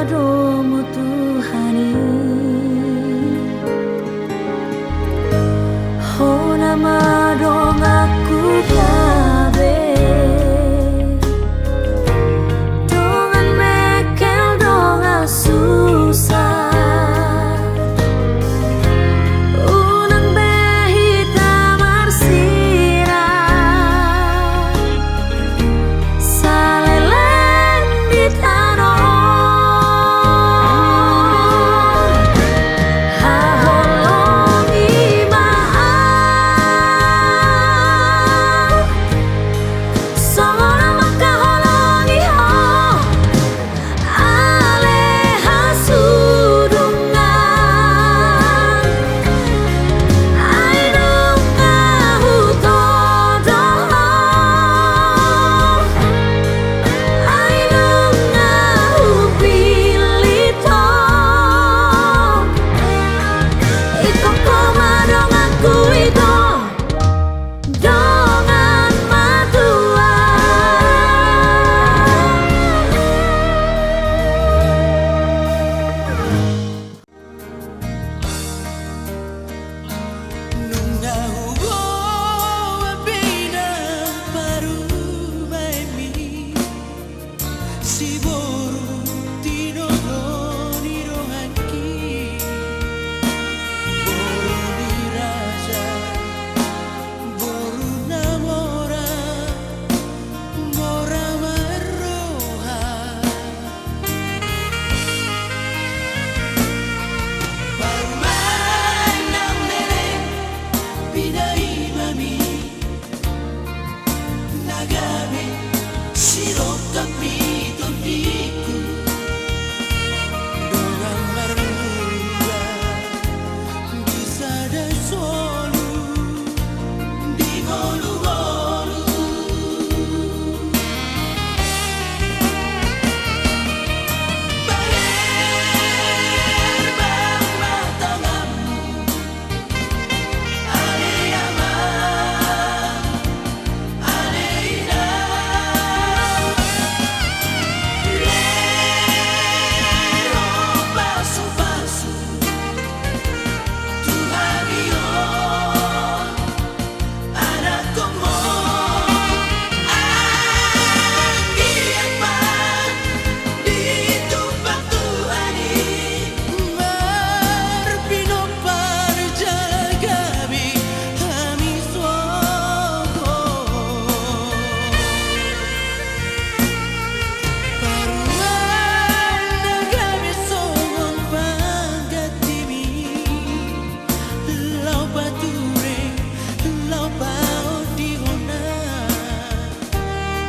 domu Tuhani Hona madong aku gabe Dongan mekel dongan susah Unang behita marsira Salelen ditano Haholongi maaf Songona makaholongi ho Aleha sudungan Ainunga hutodoho Ainunga hupilito Iko komadong aku ito Dongan matua Nunga hubo abina paru baimi si boru tino ni rohanki boru ni raja boru namora mora maroha baru manang nele Bidai mami Nagami Sirok kami tontiku Dengan marmuga Bisa dan solu Di golu-golu Baler bang matangamu Aleyama, Aleyna Lero pasu-pasu Tuhabion Anak komo Anggiakman Ditumpang Tuhani Marpinopar jalagabi Kami suoko Paruan nagami songon panggatimi Lau bature Lau bao dihona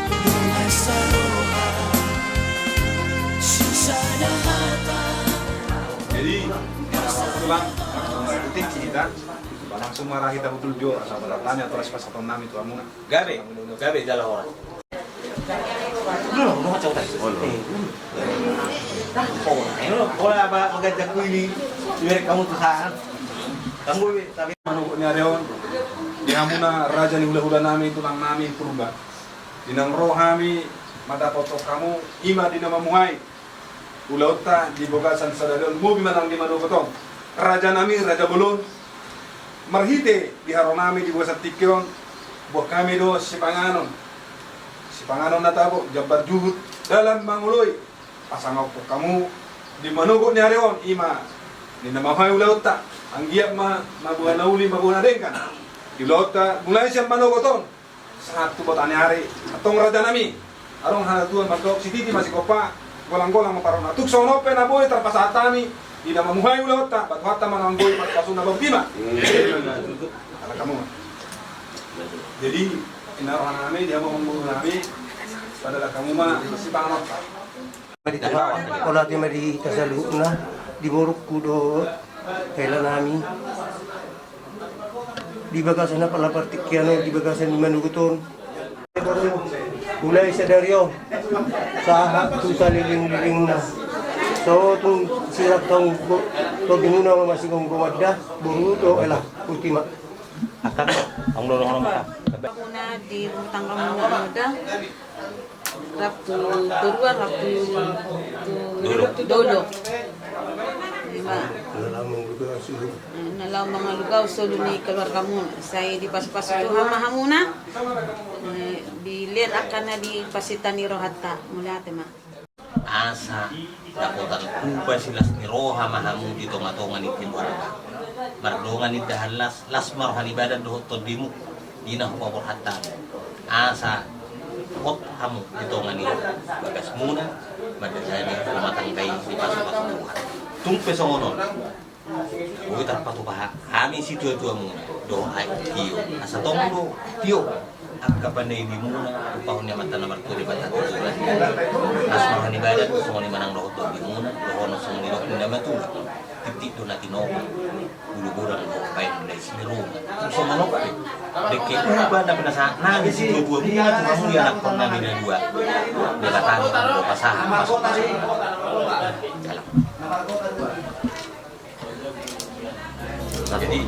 Bunga saroha Susana hata Jadi kebetulan detik kita langsung marah kita betul jo sama tanya terus pas atau nami itu amuna Gabe jalan orang. Belum macam tadi. Ini boleh apa mengajak ini biar kamu tuhan. Kamu tapi manuk ni areon di amuna raja ni hula-hula nami tulang nami purba dinang rohami mata potok kamu ima di nama muhai ulauta di bogasan sadadon mubi manang di manukotong raja nami raja bolon marhite di haronami di bogasan tikyon buah kami do sipanganon natabo jabar juhud dalam manguloi pasang aku kamu di manukot ni areon ima di nama muhai ulauta anggiap mabuha nauli mabuha nadengkan di lauta mulai siap manukotong satu botani hari atong raja nami arong hanatuan matok si titi masih kopa golang-golang maparon atuk sono pe naboy terpasatami di nama muhai ulauta batu hatta mananggoy pasuna bautima ala kamu jadi inarohan nami dia mau membunuh nami padahal kamu mah masih panganot Olah dia mari kasalu na di borok kudo kailan nami di bagasan na pala partikyano di bagasan di manuguton mulai sa daryo sa tu sa liling-liling na so tung sirap tong to gimuna masih kong gumadda buru to elah ultima akan ang lorong-lorong ka. Una di utang kamu muda Rabtu Durua, Rabtu Dodok. Lima. Nalaman juga sudah. Nalau mga lugaw solo ni keluarga mo. Saya di pas-pas itu hama-hamuna. Dilihat akan na di pasitan ni Rohata. Mula tema. Asa dakotan kupa silas ni roha mahamu di tonga-tonga ni keluarga. Mardongan ni dahalas las marhan ibadah dohot todimu dina hupapor hatta. Asa kot hamu di tonga ni bagas muna bagas saya rumah tanggai di pasu-pasu Tuhan. Tumpe songonon. Uy tarpatu paha. Kami si tua-tua muna. Doa tio. Asa tonggo tio. Agka panay di muna upahon niya mata na marto di bata ko sulat. As mga ibadat sungo ni manang rohoto di muna rohono sungo ni rohono na matula. Titik do natin opa. Bulu-bulang do kain mulai sinirunga. So manok eh. Deke uba na pinasa nami si tua-tua muna tumamu ya anak pang namin na dua. Dia batang do pasahan masuk. Salam. Jadi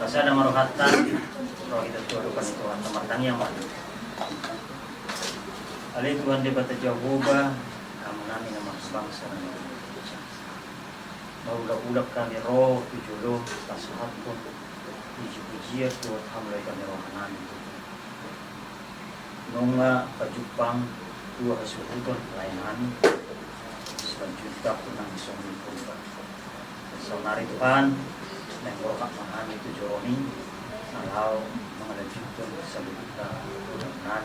Sana marohata roh itu Tuhan Tuhan tematang yang mana alih Tuhan di bata Jehovah kamu nami nama bangsa Maulag-ulag kami roh, tujulo, tasahat ko. Iji-iji at tuwat hamlay kami roh namin. Nung pajupang tuwa kasuhuton, lain namin. Selanjutnya ko ng isang lingkod. Sa narituhan, ng borokak mga amin ito joroni, alaw mga lanjuton sa lubog na ulangan.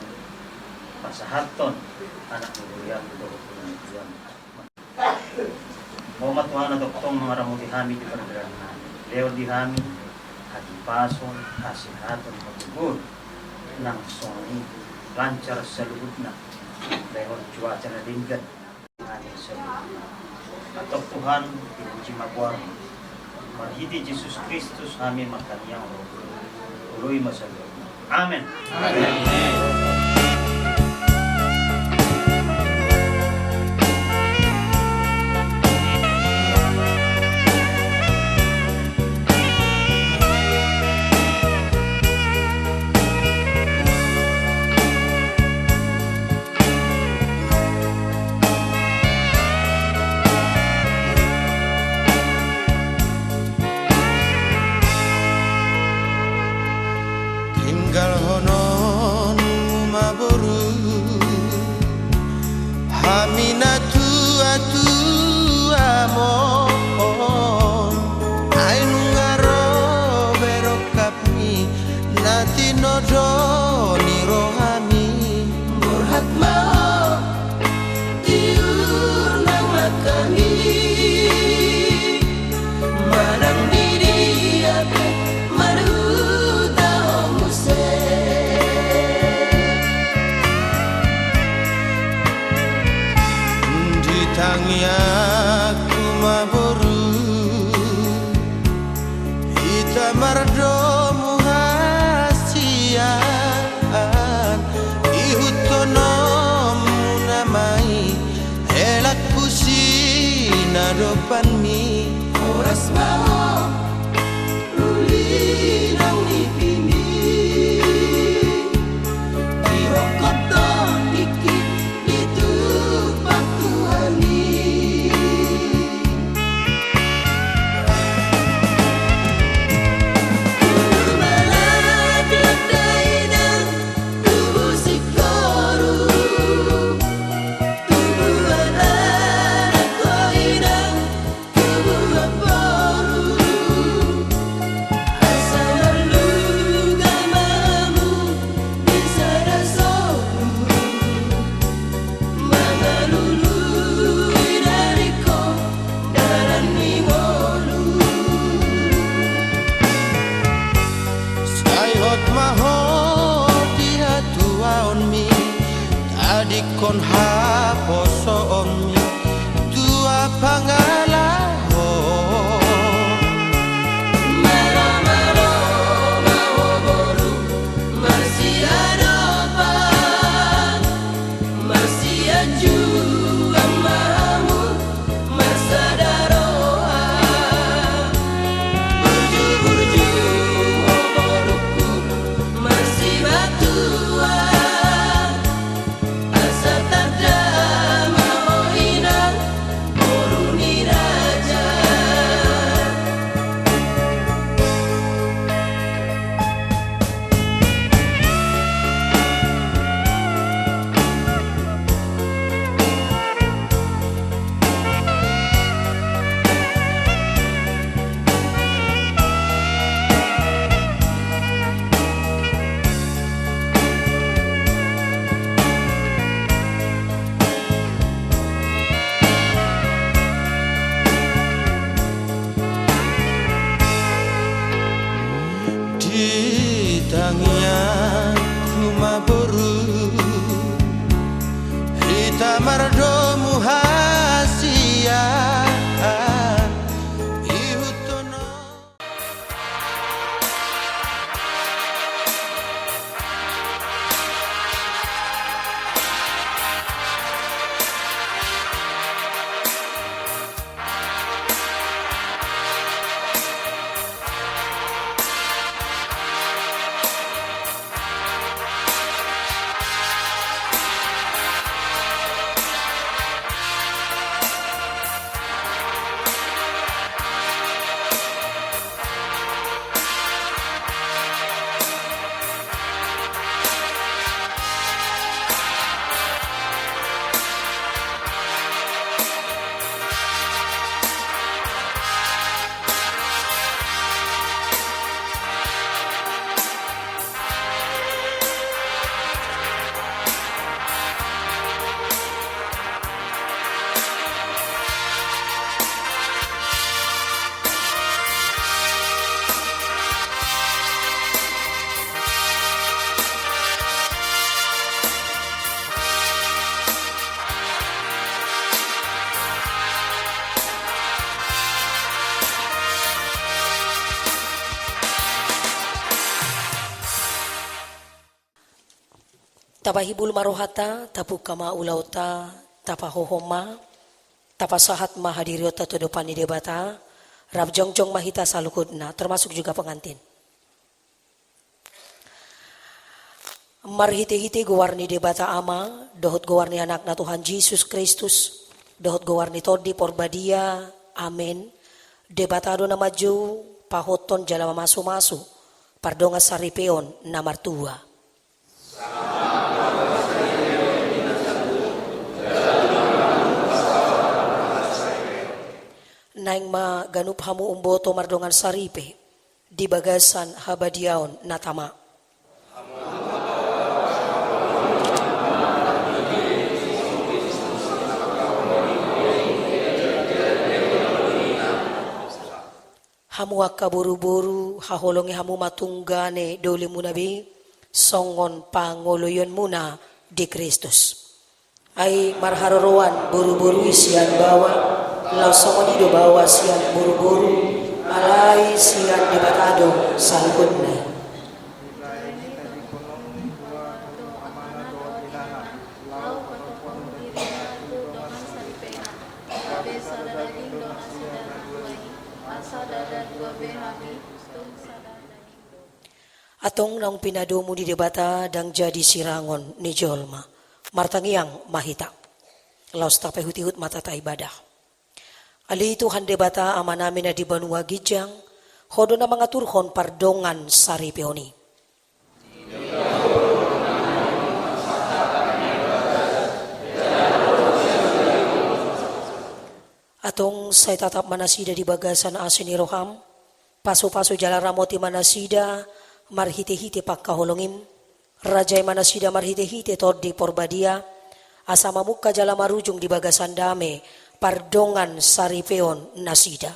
Pasahaton, anak nuruyan, udoro-udoro nuruyan. Mau matuhan na doktong mga ramo di hami di peradaran namin. Leo di hami, hati pason, kasihaton, matubod ng soni, lancar sa lubog na. Leo cuaca na linggan, amin sa lubog na. Atok Tuhan, dipuji magwar, marhiti Jesus Kristus kami makanyang roh. Uloy masalud. Amen. Tinggal honon maboru Hamina tua mon Ainu ngaro berokapmi Nati nodo ni rohami Murhat mau tiur nama kami Marang diri abe maruda omuse Ditangi aku maboru Ita mardomu hasian Ihutonomu namai Elak kusina dopanmi Oras mau Uli nang nipimi Ihokoton iki ditupak Tuhani Malah dainang tubuh sikoru Tubuh anak koinang tubuh aporu Asal lalu gamamu bisa rasoku Mangalulu inariko daran mingolu Sayot mahot dihatua onmi Tadi kon haposo onmi Tua pangalaho Malamalo mahoboru Marsiadopan Marsiaju amamu Marsadaroa Burju-burju hoboruku Marsibatua Asa tarda mahoinang Boruni raja Di tangian kumaboru Hita mardomu hasian Ihutono Tapahibul marohata, tapukama ulauta, tapahohoma, tapasahat mahadiriota to depan di debata, rabjongjong mahita salukudna, termasuk juga pengantin. Marhite-hite gowarni debata ama, dohot gowarni anakna Tuhan Yesus Kristus, dohot gowarni todi porbadia, amin. Debatado na maju, pahoton jalama masu-masu, pardonga saripeon na martua. Naing maganup hamu umboto mardongan saripe, di bagasan habadiaon natama. Hamu akka buru-buru, haholongi hamu matunggane doli munabi, songon pangoloyon muna di Kristus. Ay marharoroan buru-buru isian bawa, lau songon ido bawa sian buru-buru, alay sian debatado salukudna. Atong nang pinadomu di debata dang jadi sirangon ni jolma martangiang mahita laos tape hutihut mata ta ibadah ali Tuhan debata amanami na di banua gijang hodo na mga turhon pardongan saripeoni atong say tatap manasida di bagasan asin ni Roham paso-paso jalan ramoti manasida marhite-hite pagkaholongim, rajay manasida marhite-hite tod di porbadia, asama muka jala marujung di bagasan dame, pardongan saripeon nasida.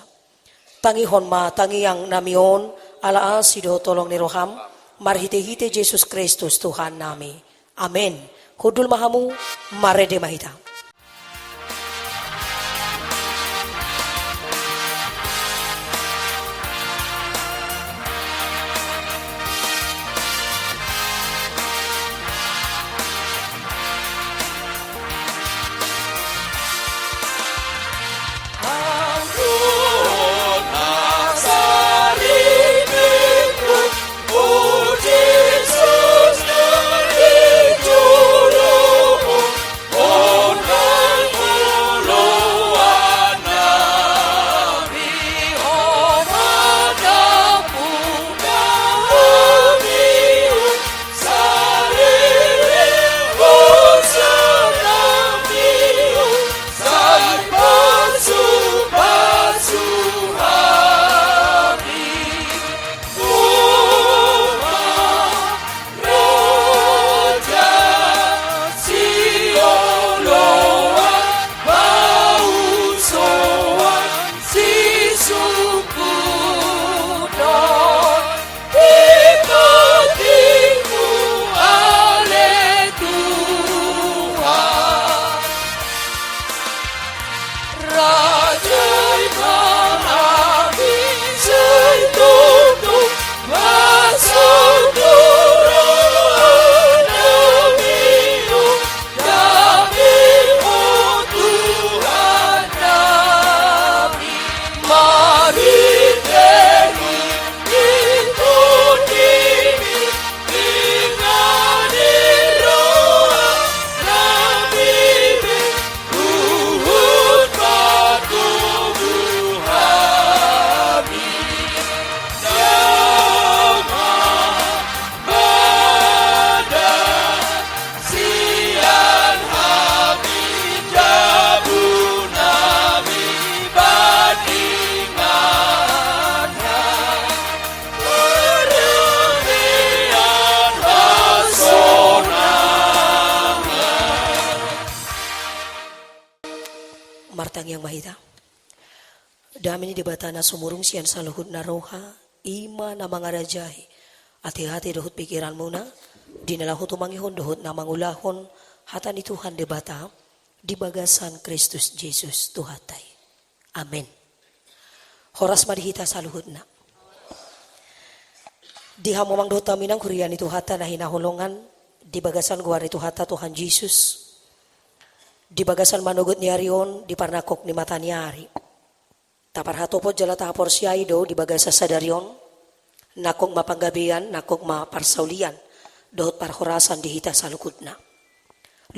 Tangihon ma tangiyang namion, ala asido tolong ni Roham, marhite-hite Jesus Kristus Tuhan nami. Amen. Hudul mahamu, marede mahita. Martang yang mahita. Dami ni debata na sumurung siyan sa luhod na roha, ima na mga rajahi. Hati-hati dohot pikiran mo na, di nalahot umangihon dohot na mangulahon, hata ni Tuhan debata, di bagasan Kristus Jesus Tuhatay. Amen. Horas madihita sa luhod na. Di hamumang dohot kami ng kuriyan ni Tuhata na hinahulungan, di bagasan guari tu hata Tuhan Yesus, di bagasan manugut ni Arion, di parnakok ni mata ni Ari. Tapar hatopot jala tahapor si Aido, di bagasa sadarion, nakok mapanggabian, nakok maparsaulian, dohot parhorasan di hita salukudna.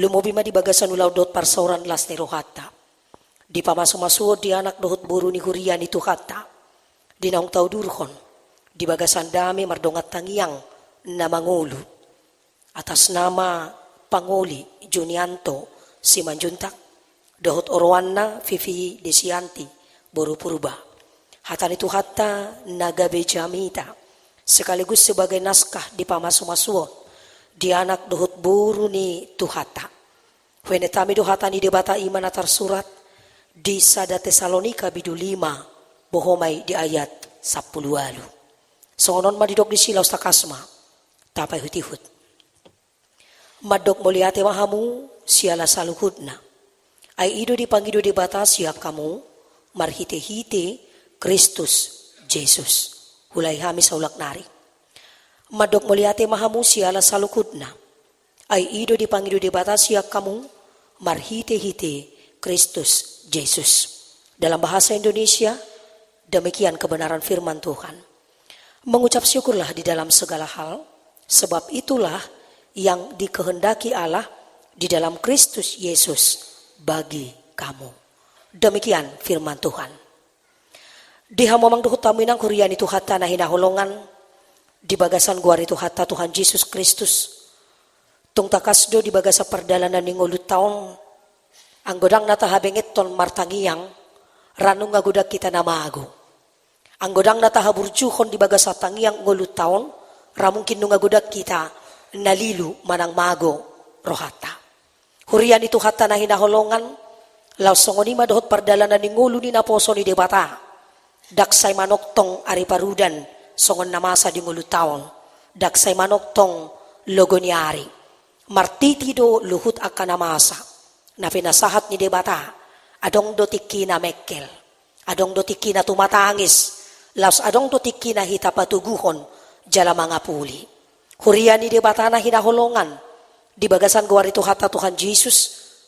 Lumobi ma di bagasan ulaw dohot parsauran las ni rohata. Di pamaso-masuod di anak dohot buru ni hurian itu hata. Di naong tau durhon, di bagasan dami mardongat tangiang na mangulu. Atas nama Panguli Junianto Simanjuntak, dohot Orwanna Vivi Desianti Boru Purba. Hatan itu hatta Nagabe Jamita, sekaligus sebagai naskah di pamaso-masuod di anak dohot buru ni tuhata. Wenetami dohata ni debata iman atar surat di Sada Tesalonika bidu 5 bohomai di ayat 10. Songonon madidok di silaw sa kasma tapay hutihut. Madok moliate mahamu siala saluhudna. Ay ido di pangido di bata siap kamu marhite-hite Kristus Jesus. Hulay hami sa ulak nari. Madok moliate mahamu siala salukudna. Ay ido di pangido di bata siap kamu marhite-hite Kristus Jesus. Dalam bahasa Indonesia, demikian kebenaran firman Tuhan. Mengucap syukurlah di dalam segala hal, sebab itulah yang dikehendaki Allah di dalam Kristus Yesus bagi kamu. Demikian firman Tuhan. Di hamomang duhut taminang kurian itu hatta na hinaholongan, di bagasan guar itu hatta Tuhan Yesus Kristus. Tung takasdo di bagasa perdalanan ning ulut taong, ang godang natahabengit ton martangiyang, ranong ngagudak kita na maago. Ang godang natahaburjuhon di bagasa tangiyang ulut taon, ramungkin nung ngagudak kita, nalilu manang mago rohata. Hurian itu hatta na hinaholongan, lausongoni madohot perdalanan ni ngulu ni naposo ni debata. Daksay manoktong ari parudan, songon namasa di ngulu taon. Daksay manoktong logo ni ari. Martitido luhut akan namasa. Na pinasahat ni debata, adong dotiki na mekkel. Adong dotiki na tumatangis. Laus adong dotiki na hitapatuguhon, jala mga puli. Hurian ni debata na hinaholongan, di bagasan guar itu hatta Tuhan Yesus,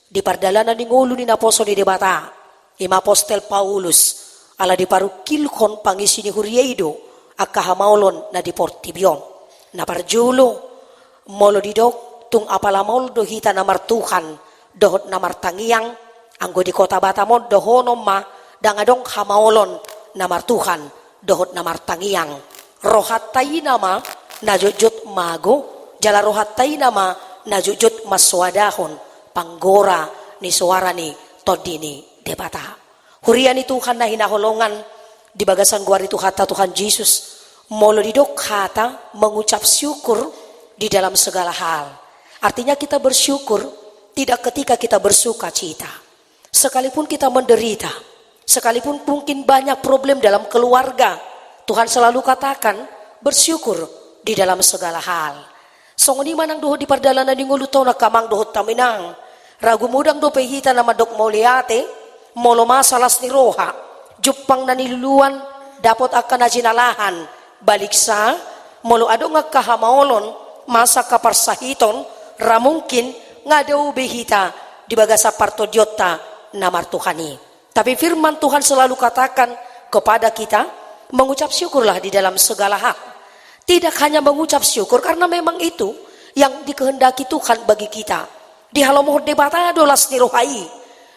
di pardalanan ni ngulu ni naposo ni debata, ima Apostel Paulus, ala di parukilkon pangisi ni Hurieido, akahamaulo na di Portibion, na parjulo, molo di dok, tung apalamol do hita na martuhan, dohot na martangiyang, anggo di kota Batamon dohonom ma, dangadong hamaolon na martuhan, dohot na martangiyang, rohatay nama, najujut mago, jala rohatay nama najujut maswadahon panggora ni suara ni todini debata. Hurian itu Tuhan na hinaholongan di bagasan guar itu hatta Tuhan Yesus molo didok hata mengucap syukur di dalam segala hal. Artinya kita bersyukur tidak ketika kita bersuka cita. Sekalipun kita menderita, sekalipun mungkin banyak problem dalam keluarga, Tuhan selalu katakan bersyukur di dalam segala hal. Songoni manang doho di pardalanan di nguluto na kamang dohot taminang. Ragu mudang do pehita na madok mauliate, molo masalas ni roha, jupang na niluluan, dapat akan najinalahan, balik sa, molo ado nga kahamaolon, masa kaparsahiton, ramungkin nga daw behita, di bagasa partodiota na martuhani. Tapi firman Tuhan selalu katakan kepada kita, mengucap syukurlah di dalam segala hal. Tidak hanya mengucap syukur karena memang itu yang dikehendaki Tuhan bagi kita. Di halomo debatado las nirohai.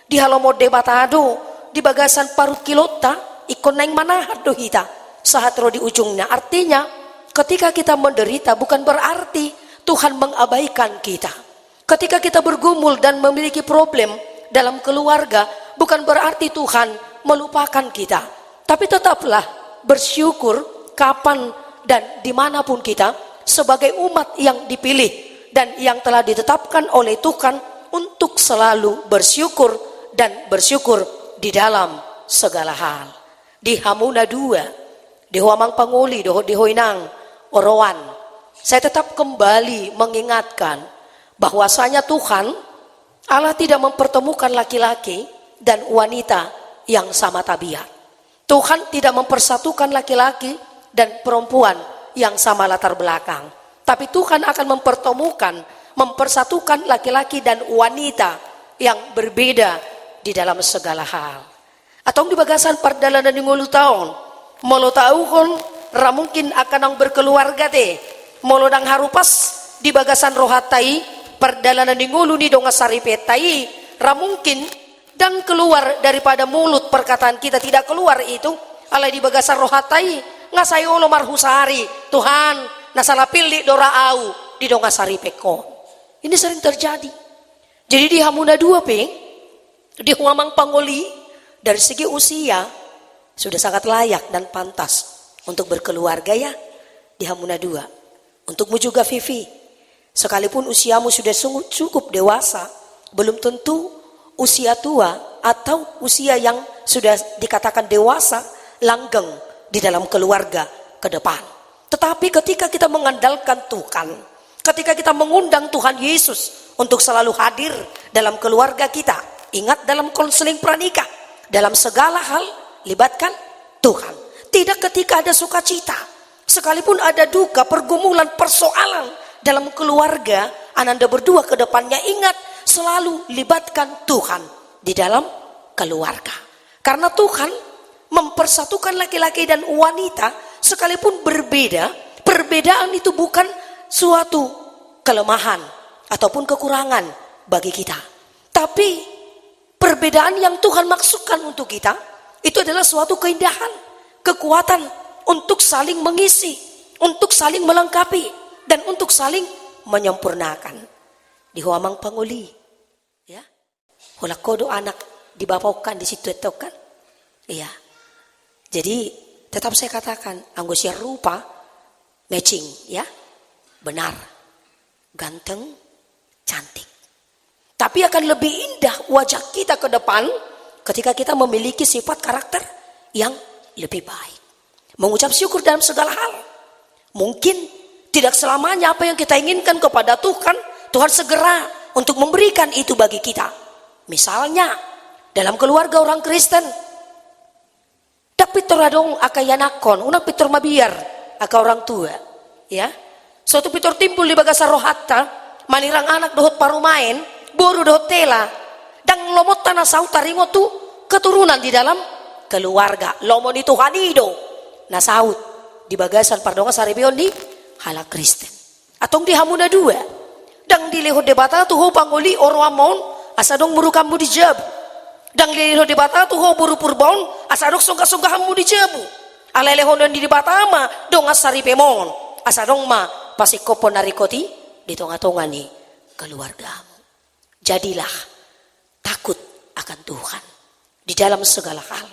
Di halomo debatado di bagasan parut kilota ikon naing manahat do hita. Sahatro di ujungnya. Artinya ketika kita menderita bukan berarti Tuhan mengabaikan kita. Ketika kita bergumul dan memiliki problem dalam keluarga bukan berarti Tuhan melupakan kita. Tapi tetaplah bersyukur kapan dan dimanapun kita sebagai umat yang dipilih dan yang telah ditetapkan oleh Tuhan untuk selalu bersyukur dan bersyukur di dalam segala hal. Di Hamuna 2, di Huamang Panguli, di Hoinang Orowan, saya tetap kembali mengingatkan bahwasanya Tuhan Allah tidak mempertemukan laki-laki dan wanita yang sama tabiat. Tuhan tidak mempersatukan laki-laki dan perempuan yang sama latar belakang. Tapi Tuhan akan mempertemukan mempersatukan laki-laki dan wanita yang berbeda di dalam segala hal. Atau di bagasan pardalanan ng ulo taon, molo tahu kon ramungkin akan ang berkeluarga te, molo dang harupas di bagasan rohatai pardalanan ng ulo ni dong asaripetai, ramungkin dan keluar daripada mulut perkataan kita tidak keluar itu, alay di bagasan rohatai ngasayo lo marhusari Tuhan nasalapil di doraau di dong asaripeko. Ini sering terjadi. Jadi di Hamuna 2 di Huamang Panguli, dari segi usia sudah sangat layak dan pantas untuk berkeluarga ya di Hamuna 2. Untukmu juga Vivi, sekalipun usiamu sudah cukup dewasa, belum tentu usia tua atau usia yang sudah dikatakan dewasa langgeng di dalam keluarga ke depan. Tetapi ketika kita mengandalkan Tuhan, ketika kita mengundang Tuhan Yesus untuk selalu hadir dalam keluarga kita, ingat dalam konseling pranikah, dalam segala hal libatkan Tuhan. Tidak ketika ada sukacita, sekalipun ada duka, pergumulan, persoalan dalam keluarga, Ananda berdua ke depannya ingat selalu libatkan Tuhan di dalam keluarga. Karena Tuhan mempersatukan laki-laki dan wanita sekalipun berbeda, perbedaan itu bukan suatu kelemahan ataupun kekurangan bagi kita. Tapi perbedaan yang Tuhan maksudkan untuk kita itu adalah suatu keindahan, kekuatan untuk saling mengisi, untuk saling melengkapi, dan untuk saling menyempurnakan. Di Huamang Panguli, ya, hulakodo anak dibapakan di situ itu kan, iya. Jadi tetap saya katakan, anggosia rupa matching, ya, benar, ganteng, cantik. Tapi akan lebih indah wajah kita ke depan ketika kita memiliki sifat karakter yang lebih baik. Mengucap syukur dalam segala hal. Mungkin tidak selamanya apa yang kita inginkan kepada Tuhan, Tuhan segera untuk memberikan itu bagi kita. Misalnya dalam keluarga orang Kristen, dapat toradong akayanakon, unang pitor mabiar aka orang tua, ya. Suatu pitor timbul di bagasan rohatta, manirang anak dohot parumain, boru dohot tela, dan lomot tanah sauta ringo tu keturunan di dalam keluarga. Lomon itu hanido, nasaut di bagasan pardonga saribion di hala Kristen. Atau di Hamuna 2, dan di lehot debata tu ho pangoli orwamon, asadong murukammu di jab. Dan di lehot debata tu ho buru purbon, asadong sungkah-sungkahammu di jabu. Alay lehon dan di debata ma, dong asaripemon, asadong ma pasikopon narikoti di tonga-tonga ni keluargamu. Jadilah takut akan Tuhan di dalam segala hal.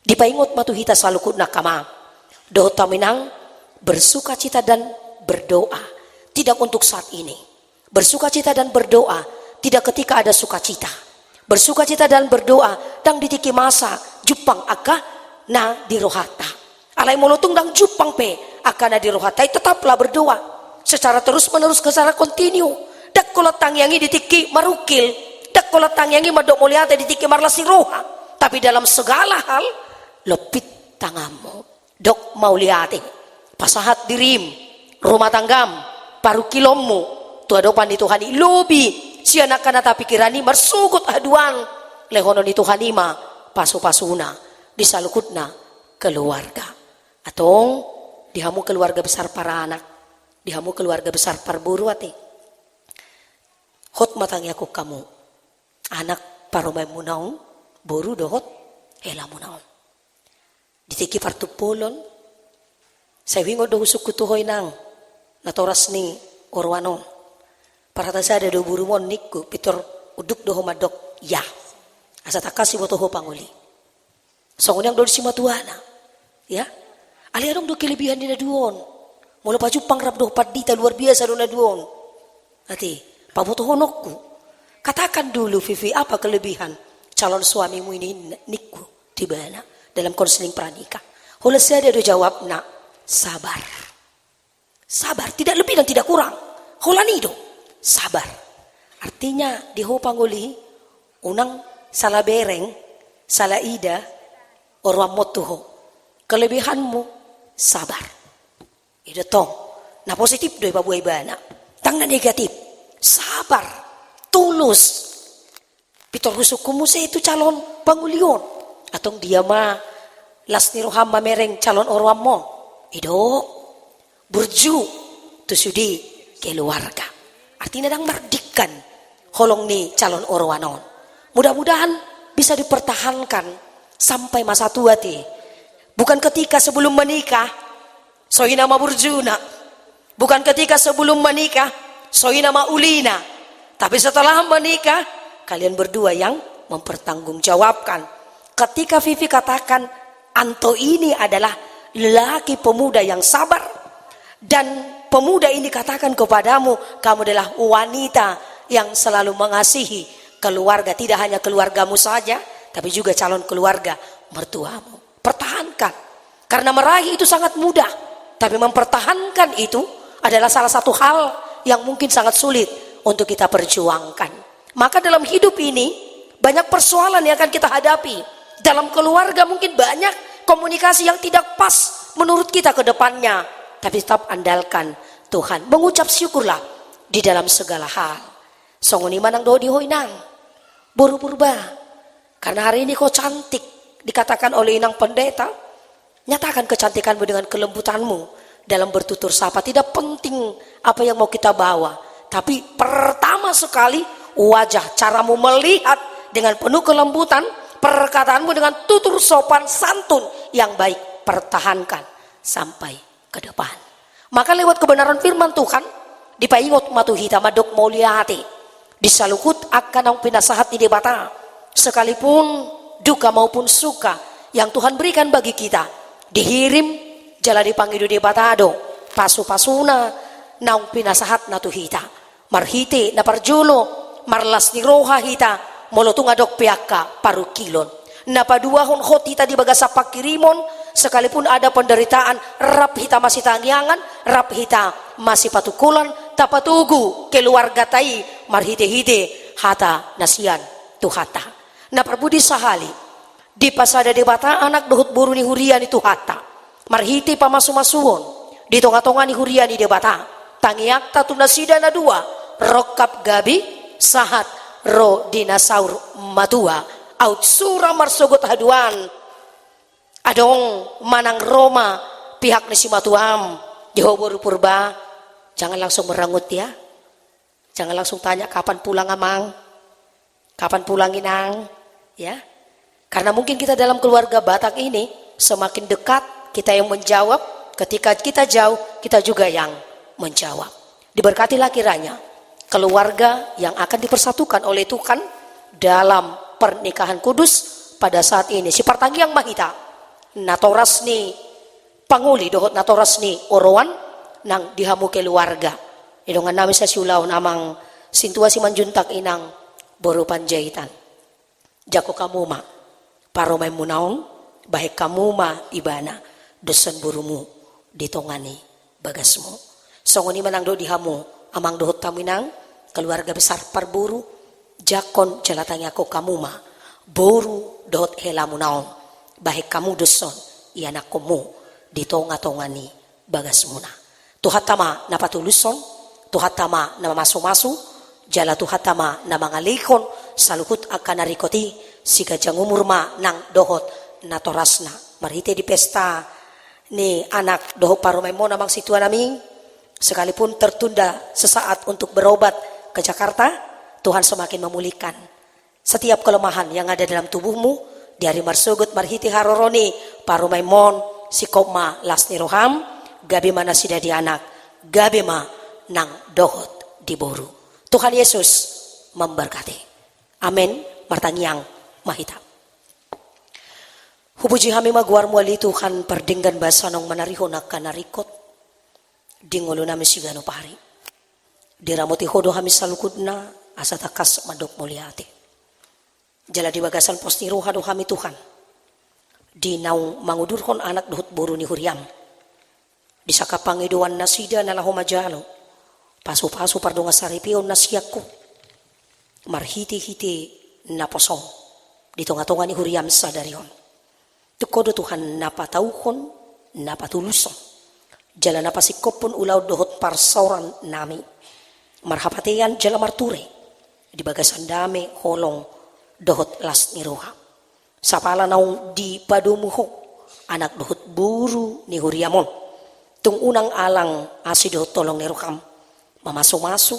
Dipaingot matuhita salukut nakama. Doa taminang bersuka cita dan berdoa tidak untuk saat ini. Bersuka cita dan berdoa tidak ketika ada sukacita. Bersuka cita dan berdoa dang ditiki masa Jepang aka na dirohata. Alay molotung dang Jepang pe aka na dirohata. Tetaplah berdoa secara terus menerus, secara kontinu. Dak kolotang yangi ditiki marukil, dak kolotang yangi madok muliate ditiki marlasi roha. Tapi dalam segala hal lepit tanganmu, dok mauliate, pasahat dirim, rumah tanggam, parukilommu, tuadopan di Tuhan lobi, sianak kanata pikirani marsugut aduan, lehonon di Tuhan ima, pasu-pasuna, disalukutna keluarga. Atong dihamu keluarga besar para anak, dihamu keluarga besar parburu ati. Hot matang yakuk kamu, anak paromay munaon, boru dohot, hela munaon. Ditiki partupulon, sa wingo do usuk kutuhoy nang, natoras ni orwanon. Para tasada do burumon nikku, pitor uduk doho madok, ya. Asa takasi mo toho panguli. Songunyang do simatuana, ya. Ali adong do kelebihan ni na duon. Mula pa Jupang rap do padita luar biasa do na duon. Ati, pabutuhonokku. Katakan dulu Vivi, apa kelebihan calon suamimu ini nikku tibana dalam konseling pranikah. Hula saya do jawab na sabar. Sabar, tidak lebih dan tidak kurang. Hula nido, sabar. Artinya di ho panguli unang salah bereng, salah ida, orwam motuho. Kelebihanmu sabar. Ito tong na positif do ibabuay bana. Tang na negatif. Sabar. sabar, tulus. Pitor husukumu saya itu calon pangulion. Atong dia mah las ni Roham mamereng calon orwam mo. Ido, burju, tusudi keluarga. Artinya dang mardikan holong ni calon orwanon. Mudah-mudahan bisa dipertahankan sampai masa tua ti. Bukan ketika sebelum menikah, sohi nama burjuna. Bukan ketika sebelum menikah, sohi nama ulina. Tapi setelah menikah, kalian berdua yang mempertanggungjawabkan. Ketika Vivi katakan, Anto ini adalah lelaki pemuda yang sabar. Dan pemuda ini katakan kepadamu, kamu adalah wanita yang selalu mengasihi keluarga. Tidak hanya keluargamu saja, tapi juga calon keluarga mertuamu. Pertahankan. Karena meraih itu sangat mudah. Tapi mempertahankan itu adalah salah satu hal yang mungkin sangat sulit untuk kita perjuangkan. Maka dalam hidup ini banyak persoalan yang akan kita hadapi. Dalam keluarga mungkin banyak komunikasi yang tidak pas menurut kita ke depannya. Tapi tetap andalkan Tuhan. Mengucap syukurlah di dalam segala hal. Songoni manang do dihoinang. Boru purba. Karena hari ini kau cantik. Dikatakan oleh inang pendeta. Nyatakan kecantikanmu dengan kelembutanmu. Dalam bertutur sapa. Tidak penting apa yang mau kita bawa. Tapi pertama sekali wajah, caramu melihat dengan penuh kelembutan. Perkataanmu dengan tutur sopan santun yang baik. Pertahankan sampai ke depan. Maka lewat kebenaran firman Tuhan. Dipaingot matuhita madok mauliati. Disalukut akan ang pinasahat di debata. Sekalipun duka maupun suka yang Tuhan berikan bagi kita. Dihirim jala dipanggil debatado. Pasu-pasuna naung pinasahat natuhita. Marhite na parjulo. Marlas ni roha hita. Molotung adok piaka paru kilon. Napaduahon hotita di baga sa pakirimon. Sekalipun ada penderitaan, rap hita masih tangyangan, rap hita masih patukulan, tapatugu keluarga tai marhite-hite hata nasian tuhata. Na perbudi sahali di pasada debata anak dohut buru ni hurian itu hata. Marhite pamasu-masuon di tonga-tonga ni hurian di debata. Tangiak tatu nasida na dua, rokap gabi sahat ro dinasaur matua out sura marsogot haduan adong manang Roma pihak ni si matuam Jehoboru purba. Jangan langsung merengut ya, jangan langsung tanya kapan pulang amang, kapan pulang inang ya, karena mungkin kita dalam keluarga Batak ini semakin dekat kita yang menjawab, ketika kita jauh kita juga yang menjawab. Diberkatilah kiranya keluarga yang akan dipersatukan oleh Tuhan dalam pernikahan kudus pada saat ini. Si Partangiang Mahita, natoras ni panguli dohot natoras ni orowan nang dihamu keluarga. Idongan namin sa siulaw namang sintua si manjuntak inang boru panjaitan. Jako kamuma paromay munaon bahik kamuma ibana desen burumu ditongani bagasmu. Songoni manang do dihamu amang dohot taminang keluarga besar parburu jakon jalatanya ko kamuma boru dohot helamu naon bahik kamu deson ianak komu ditonga-tongani bagasmuna. Tuhatama na patuluson, tuhatama na mamasu-masu, jala tuhatama na mga likon salukut akan narikoti si kajang umurma ng dohot na toras na. Marite di pesta ni anak dohot parumay mo namang situa naming sekalipun tertunda sesaat untuk berobat ke Jakarta, Tuhan semakin memulihkan setiap kelemahan yang ada dalam tubuhmu. Dari marsugut marhiti haroroni parumay mon si koma lasni roham gabi mana sida di anak gabi ma nang dohot di boru. Tuhan Yesus memberkati. Amin. Martangiang Mahita. Hubuji hami maguar muali Tuhan perdinggan basa nong manarihon akan narikot dingolo nami sigano pari. Diramoti hodo hami salukudna asa takas madok muliati. Jala di bagasan pos ni roha do hami Tuhan. Di naung mangudurhon anak dohot buru ni huriam. Di sakapangiduan nasida nalaho majalo. Pasu-pasu pardonga saripion nasiakku. Marhiti-hiti na posong. Di tonga-tonga ni huriam sadarion. Tukodo Tuhan napatauhon, napatuluson. Jala napasikopon ulaw dohot parsauran nami. marhapatean jala marture di bagasan dame holong dohot las ni roha sapala naung di padumuho anak dohot buru ni huriamon tung unang alang asi dohot tolong ni roham mamaso-maso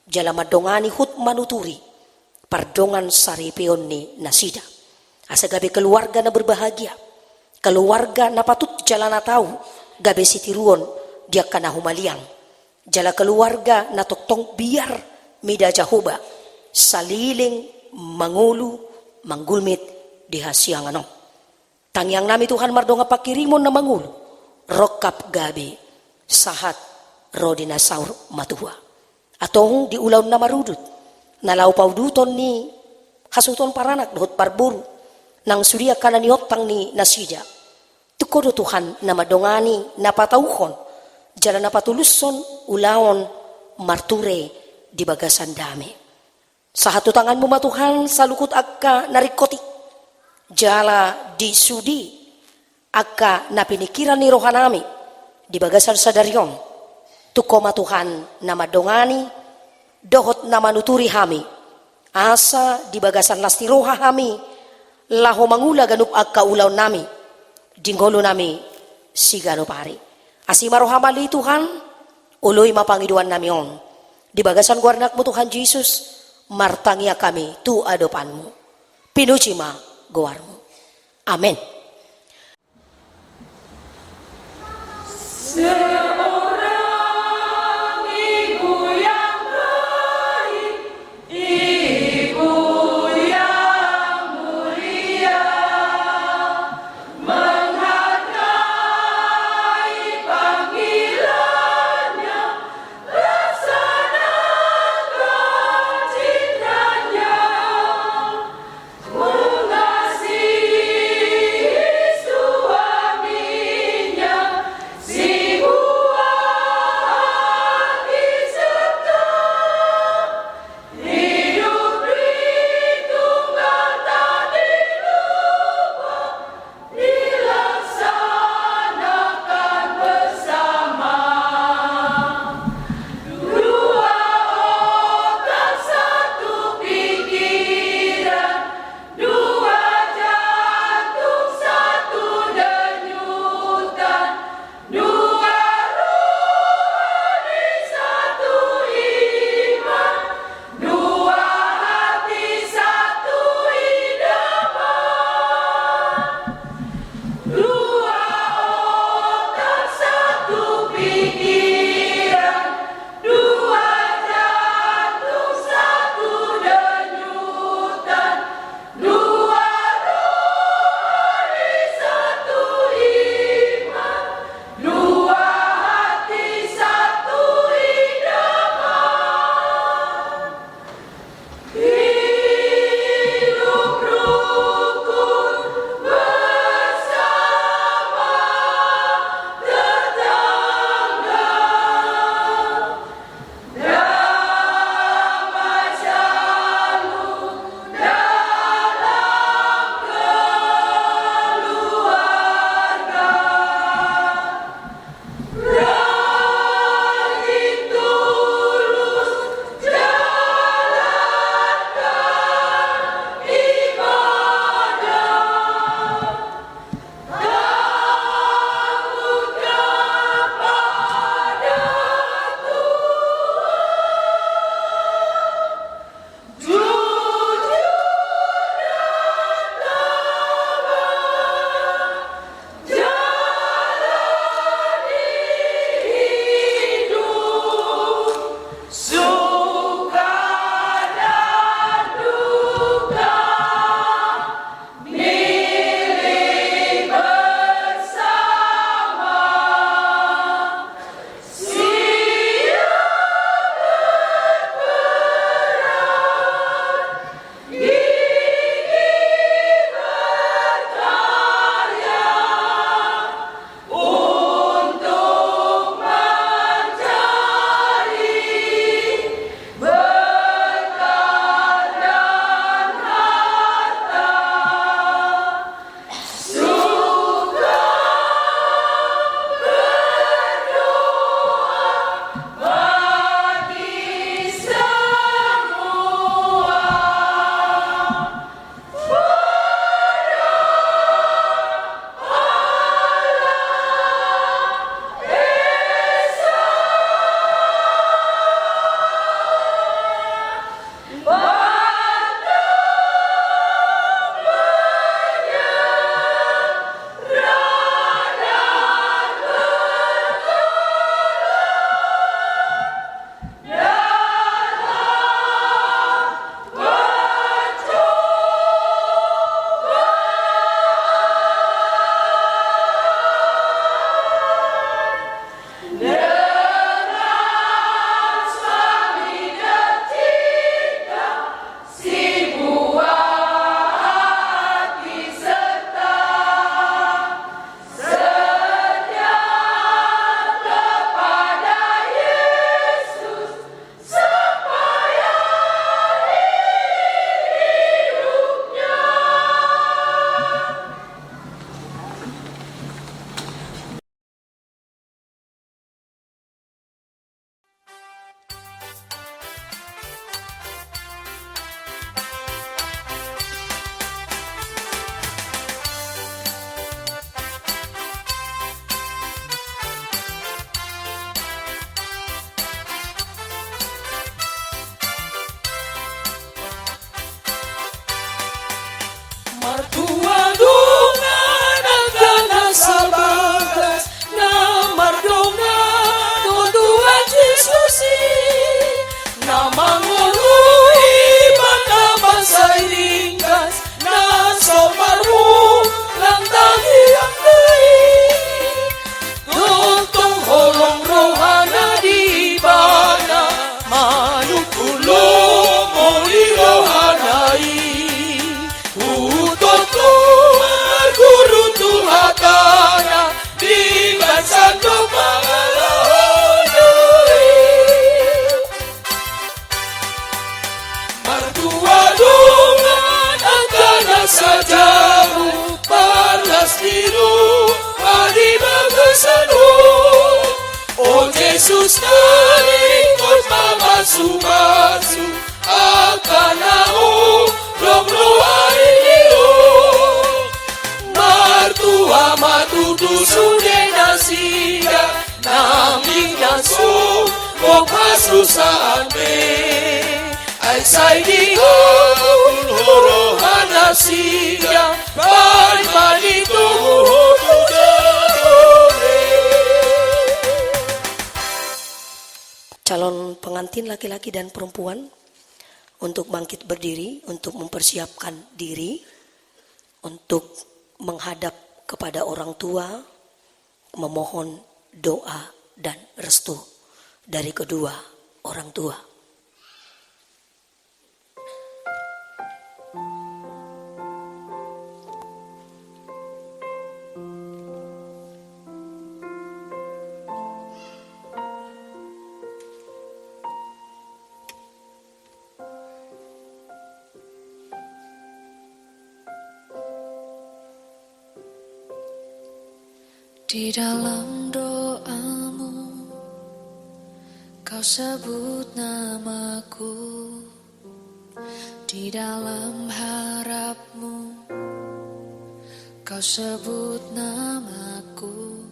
jala madongani hut manuturi pardongan saripeon ni nasida asa gabe keluarga na berbahagia keluarga na patut jala na tahu gabe sitiruon dia kana humaliang jala keluarga na toktong biar mida jahoba saliling mangulu manggulmit di hasiang ano tangyang nami Tuhan mardonga pakirimon na mangulu rokap gabe sahat rodina saur matuwa atong di ulaw na marudut nalaw pauduton ni hasuton paranak dohot parburu nang surya kana ni otang ni nasida tukodo Tuhan na madongani na patauhon jala napatuluson ulawon marture di bagasan dami. Sa hatutangan mo matuhan sa lukut agka narikoti. Jala di sudi agka napinikiran ni rohanami di bagasan sa daryon. Tuko matuhan na madongani dohot na manuturi hami. Asa di bagasan lasti roha hami laho mangula ganup agka ulaw nami. Dinggolo nami sigano pari. Asima rohamali Tuhan, uloy mapangiduan namion. Di bagasan guarnak mo Tuhan Jesus, martangya kami tu adopanmu. Pinucima guarmu. Amen. Yesus nalingkod mamasu-masu akan nao lomloai dio martua matutu sude nasiga naming nasu o pasusaan me ay say di ko horohan nasiga pag manito Calon pengantin laki-laki dan perempuan untuk bangkit berdiri, untuk mempersiapkan diri, untuk menghadap kepada orang tua, memohon doa dan restu dari kedua orang tua. Di dalam doamu, kau sebut namaku. Di dalam harapmu, kau sebut namaku.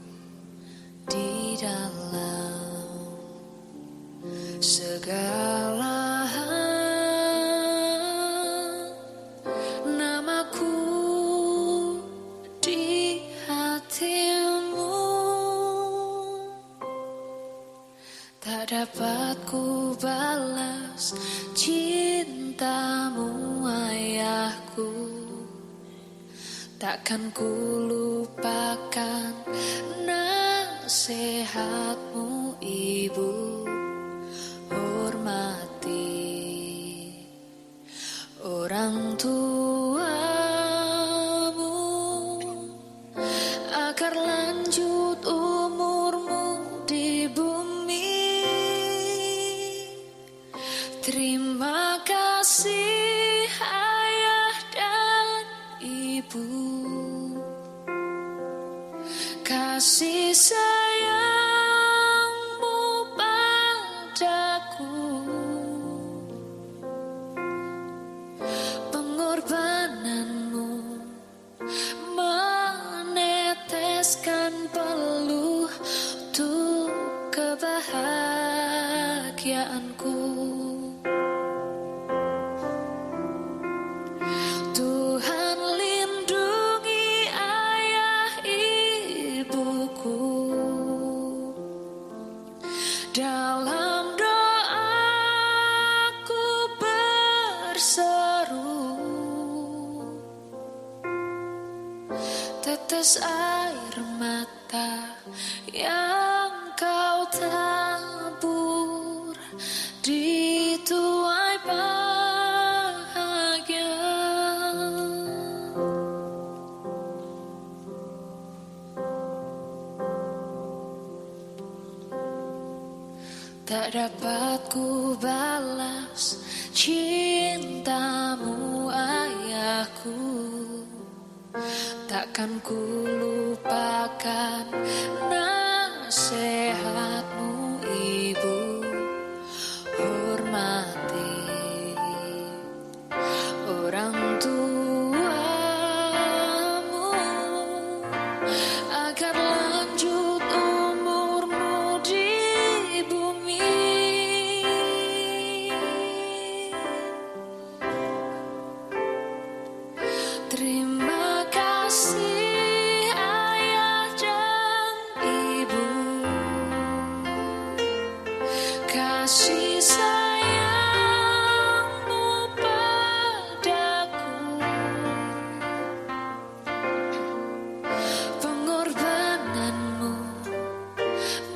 Di dalam segala hal, namaku di hatimu. Tak dapat ku balas cintamu ayahku, takkan ku lupakan nasihatmu ibu. Hormati orang tuamu agar lanjut umurmu di bumi. Terima kasih ayah dan ibu, kasih sayangmu padaku, pengorbananmu meneteskan peluh untuk kebahagiaanku. Tuhan lindungi ayah ibuku, dalam doaku berseru, tetes air mata yang kau tabur di tuai bahagia. Tak dapat ku balas cintamu ayahku, takkan ku lupakan nasihatmu ibu. Hormati orang tuamu agar lanjut umurmu di bumi. Terima kasih ayah dan ibu, kasih sayangmu padaku, pengorbananmu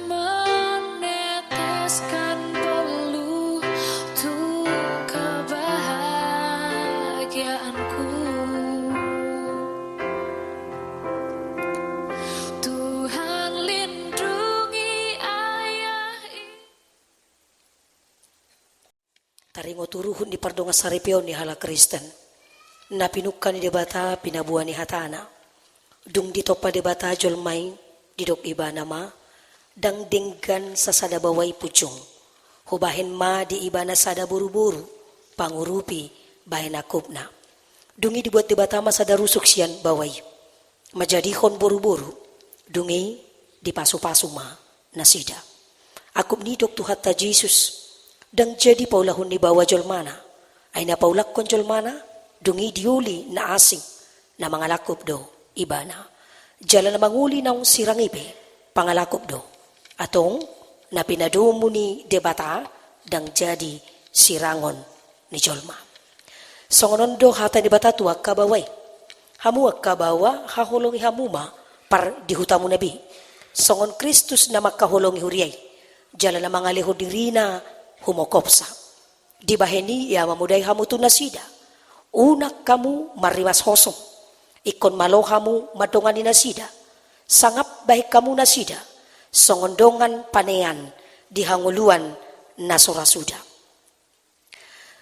meneteskan peluh untuk kebahagiaanku. Tuhan lindungi ayah Taringo turuhun di pardonga saripion ni hala Kristen. Na pinukan di bata pinabuan ni hatana. Dung dito pa di bata jolmay didok iba nama. dang denggan sa sada baway pujong. Hubahin ma di iba na sada buru-buru, pangurupi bahin akop na. Dungi dibuat di batama sada rusuk siyan baway. Majadihon buru-buru, dungi di pasu-pasu ma nasida. Akop ni dok Tuhan ta Jesus, dang jadi paulahon ni bawa jolmana. Ay napaulak kon jolmana, dungi diuli na asing na mga lakop do ibana. Jala na manguli ng sirangipe, pangalakop do. Atong napinadumo ni debata, dang jadi sirangon ni jolma. Songonon do hata ni bata tuwag kabaway. Hamuag kabawa, hahulong hamuma, par dihutamu nabi. Songon Kristus na makahulong huriyay. Jala na mga lihod dirina humokopsa. Di baheni ya mamuday hamuto na sida. Unak kamu marimas hosong. Ikon malohamu madongan ni nasida. Sangap baik kamu nasida. Songondongan panean dihanguluan nasorasuda.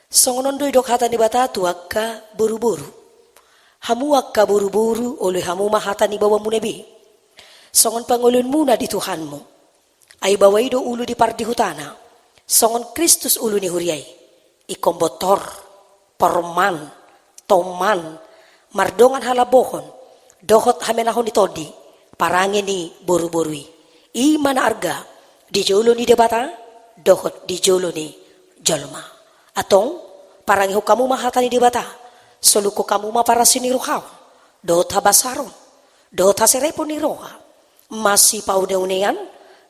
Songonondoy dok hata ni bata tuwag ka buru-buru. Hamuag ka buru-buru oleh hamu mahata ni bawa munebi. Songon pangulun muna di Tuhan mo. Ay baway do ulo di pardihutana. Songon Kristus ulo ni huriyay. Ikombotor, porman, toman, mardongan halabohon, dohot hamenahon ni todi, parangin ni buru-burui. Ima na arga, di jolo ni debata, dohot di jolo ni jolma. Atong, parangiho kamu mahata ni debata, soluko kamu mapara siniruhaw, dohot habasaron, dohot haserepon ni roha, masi pauneunean,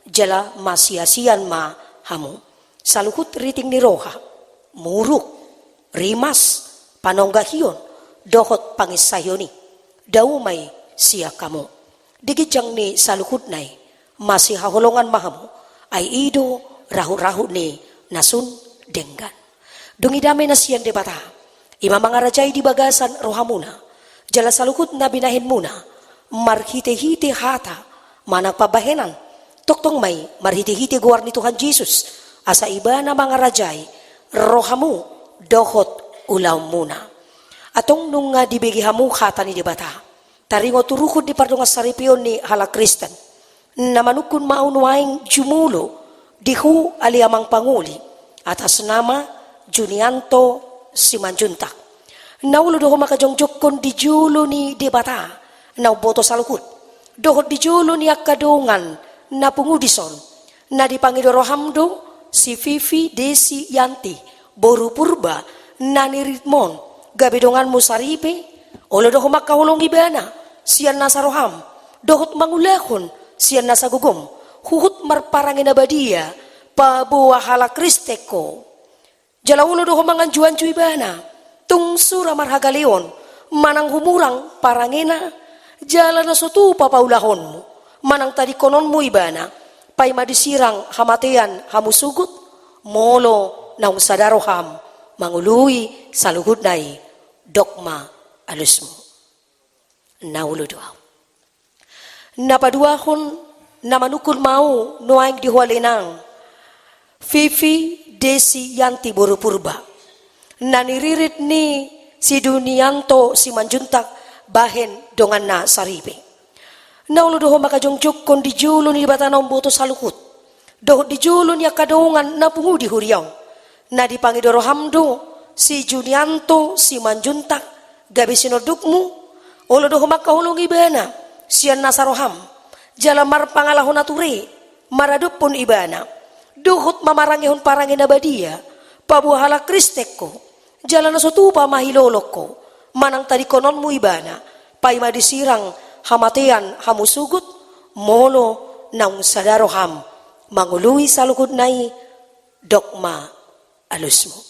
jala masiasian ma hamu, saluhut riting ni roha, muruk, rimas, panonggahiyon, dohot pangisayoni, daumay siya kamu. Digijang ni saluhut nay, masih hahulongan mahamu, ay ido rahu-rahu ni nasun denggan. Dungidamay na siyan debata, ima mga rajay di bagasan rohamuna, jala saluhut na binahin muna, marhite-hite hata, manang pabahenan, toktong may marhite-hite guwar ni Tuhan Jesus, asa iba na mga rajay, rohamu, dohot ulaw muna. Atong nung dibigihamu hata ni debata, taringo turukod ni pardong saripion ni hala Kristen, na manukun maunwaing jumulo, dihu aliamang panguli, atas nama Junianto Simanjuntak. Naulo doho makajongjok kon di julo ni debata, na boto salukut, dohot di julo ni akadongan, na pungudison, na dipangidorohamdo, si Fifi Desi Yanti, boru purba, nani ritmon, gabidongan musaripe, olo doho makahulong ibana, siyan nasa roham, dohot mangulahon, siyan nasa gugom, huhut marparangin abadia, pabuwa hala Kristeko, jalaulo doho manganjuan ibana, tung sura marhagaleon, manang humurang parangina, jala na sotu papaulahonmu, manang tadi kononmu ibana, pay madisirang hamatean hamusugut, molo naung sadaroham, mangului saluhud nai dogma alusmu. Naulo doaw. Napaduahon namanukul mau noaing dihualenang, Fifi Desi Yanti boru purba, naniririt ni si Dunianto si Manjuntak bahen dongan na saribe. Naulo doho makajongjok kon di julo ni batanaw boto salukut. Doho di julo ni akadongan na pungudi huriyaw. Na di pangidoro hamdo si Junianto si Manjuntak gabi sinodukmu. Olo doho makahulong ibana siyan nasaroham. Jalamar pangalahon nature maradup pun ibana. Dohot mamarangihon parangin abadia. Pabuhala Kristeko. Jalan nasotupa mahiloloko. Manang tadi kononmu ibana. Pay madisirang hamatean hamusugut, molo naung sadaroham, mangului salukut nai dogma alusmu.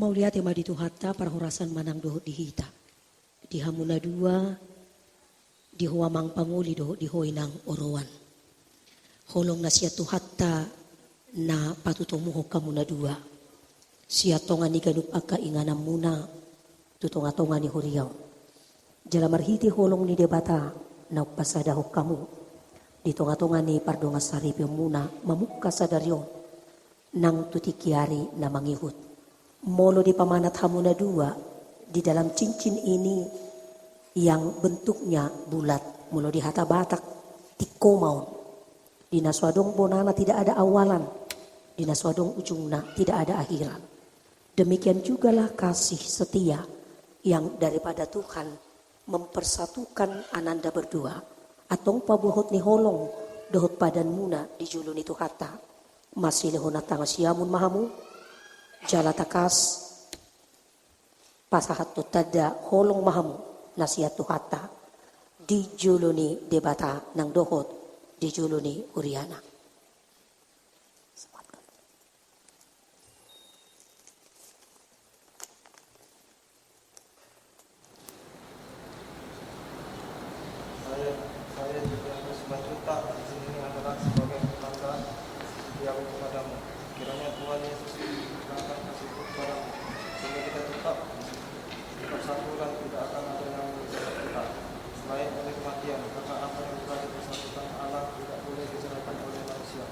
Mau lihat ya madi tuhata parhurasan manang dohot dihita. di hamuna dua di huamang panguli do di hoinang orowan holong na siya tuhatta na patutomuho kamuna dua siya tonga ni ganup aka inganam muna tutonga-tonga ni huriyaw jala marhiti holong ni debata na pasadaho kamu di tonga-tonga ni pardonga saripyo muna mamukka sadaryo nang tutikiari na mangihut molo di pamanat hamuna dua di dalam cincin ini yang bentuknya bulat mulu di hata batak tikomaun di naswadong bonana tidak ada awalan di naswadong ujungna tidak ada akhiran demikian jugalah kasih setia yang daripada Tuhan mempersatukan ananda berdua atong pabuhot ni holong dohot padan muna di julun itu hata masih lehona tanga siamun mahamu jalatakas pasahat tu tada holong mahamu nasihat tu hatta di juluni debata nang dohot di juluni uriana. Saya juga harus berjuta di sini adalah sebagai pertanda yang kepadamu. Kiranya Tuhan Yesus akan kasih kepada sehingga kita tetap bersatu dan tidak akan ada yang menjadi kita selain oleh kematian, karena apa yang telah dipersatukan Allah tidak boleh diceraikan oleh manusia.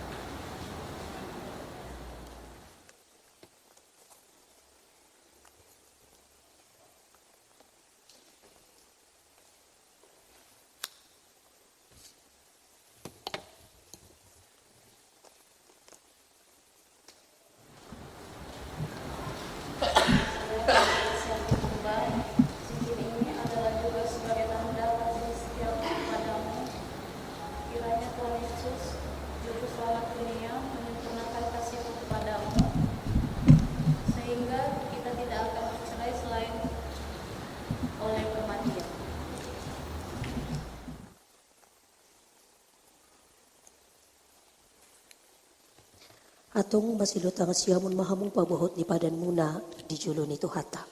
Atong masilutang siyamun mahamong pabuhot ni padan muna di julun itu hata.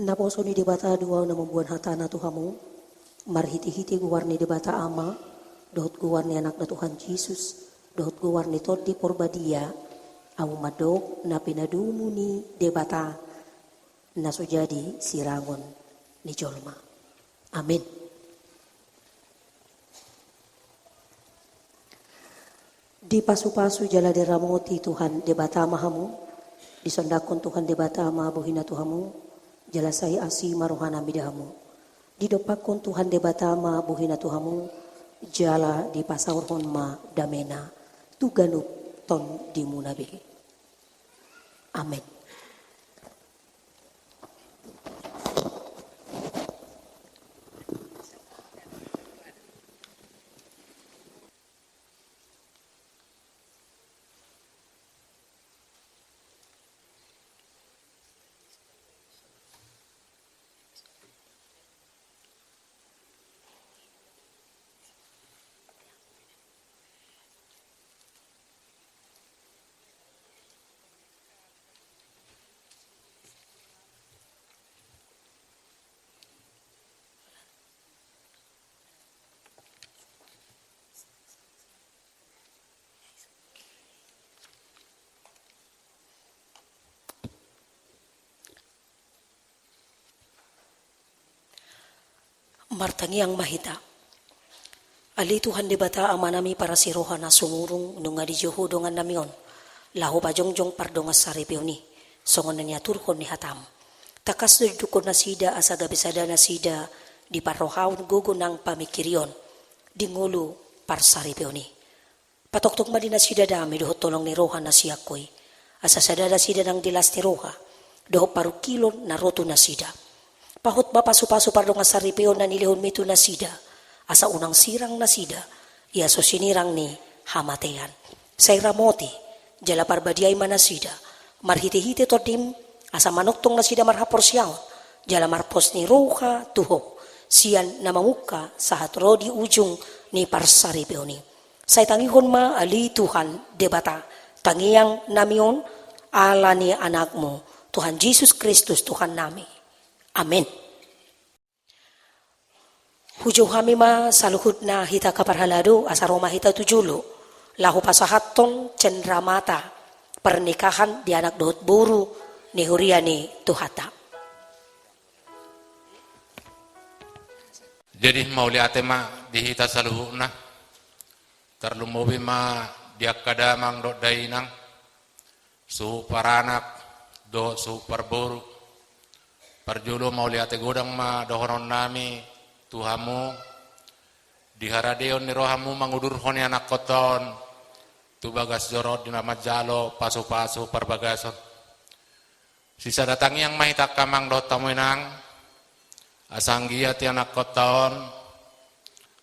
Naposo ni debata dua na membuat hata na Tuhamu, marhiti-hiti guwar ni debata ama, dohot guwar ni anak na Tuhan Yesus, dohot guwar ni todi porbadia, awu madok na pinadumu ni debata na sujadi sirangon ni jolma. Amin. Di pasu-pasu jala deramoti Tuhan debata mahamu, disondakon Tuhan debata mabuhina Tuhamu, jala saya asi marohana midahamu. Di dopakon Tuhan debata mabuhina Tuhamu, jala di pasawurhon ma damena, tuganup ton di munabi. Amin. Martangi ang mahita. Ali Tuhan di bata amanami para siroha na sumurong nunga di juhudongan namion. Laho bajongjong pardongas saripioni. Songon na niya turkon ni hatam. Takas dudukon na sida asa gabisada na sida di parrohaon gugo ng pamikirion. Di ngulu par saripioni. Patoktok ma din na sida dami dohot tolong ni roha na siyakoy. Asa sadada sida ng dilas ni roha. Doho parukilon na roto na sida. Pahot ba pasu-pasu pardongas saripion na nilihon mito na sida. Asa unang sirang na sida. Iaso sinirang ni hamatean. Say ramoti. Jala parbadiay manasida. Marhiti-hiti todim. Asa manuktong na sida marhapor siyaon. Jala marpos ni roha tuho. Siyan na mamuka sa hatrodi ujung ni parsaripioni. Say tangihon ma ali Tuhan debata. Tangiyang namion ala ni anak mo. Tuhan Jesus Kristus Tuhan nami. Amin. Hujo kami ma saluhut na hita kaparhalado asaroma hita tujulo. Lahu pasahatong cendramata pernikahan di anak dohot buru ni huriani tuhata. Jadi mau lihat ma di hita saluhuna terlumobi ma dia kadamang dot dainang suhu paranak do suhu perboru perjulu mau lihat godang ma dohonon nami Tuhamu diharadeon ni rohamu mangudur honi anak koton tu bagas jorot di nama jalo pasu-pasu perbagason sisa datang yang mahita kamang do tamuinang asanggia ti anak koton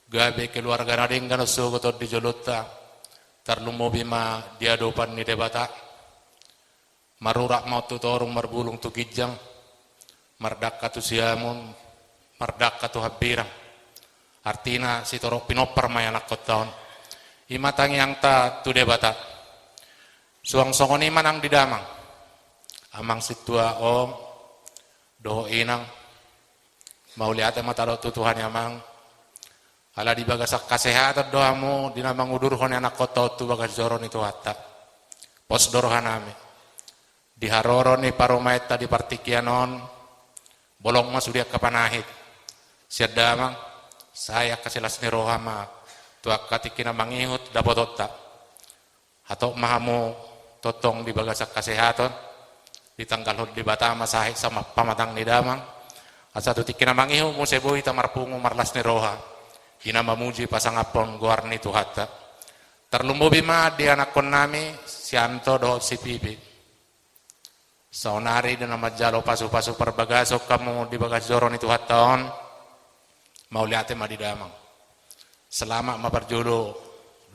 gabe keluarga nading gano sugotot di jolota terlumobi ma diadopan ni debata marurak mau tu torung marbulung tu kijang mardaka tu siamun mardaka tu habirang artina si torok pinopar may anak koton imatang yang ta tu debata suang songon iman ang didamang amang situa om doho inang mau lihat matalo tu Tuhan yamang ala di bagasak kesehatan doamu dina mangudur honi anak koton tu bagas joron itu hatta pos dorohanami di haroron ni paromaita di partikianon bolong mas udah kapanahit siadamang saya kasilas ni rohama tuak katikina mangihut dapototta atau mahamu totong di bagasak kesehatan di tanggal hud di batama sahih sama pamatang ni damang asatu tikina mangihu musebo ita marpungu marlas ni roha ina mamuji pasangapon guarni tu hatta terlumbo bima di anak kon nami sianto do si pipi saunari dan nama jalo pasu-pasu perbagaso kamu di bagas joron itu hattaon mau lihat ma di damang selamat maparjulu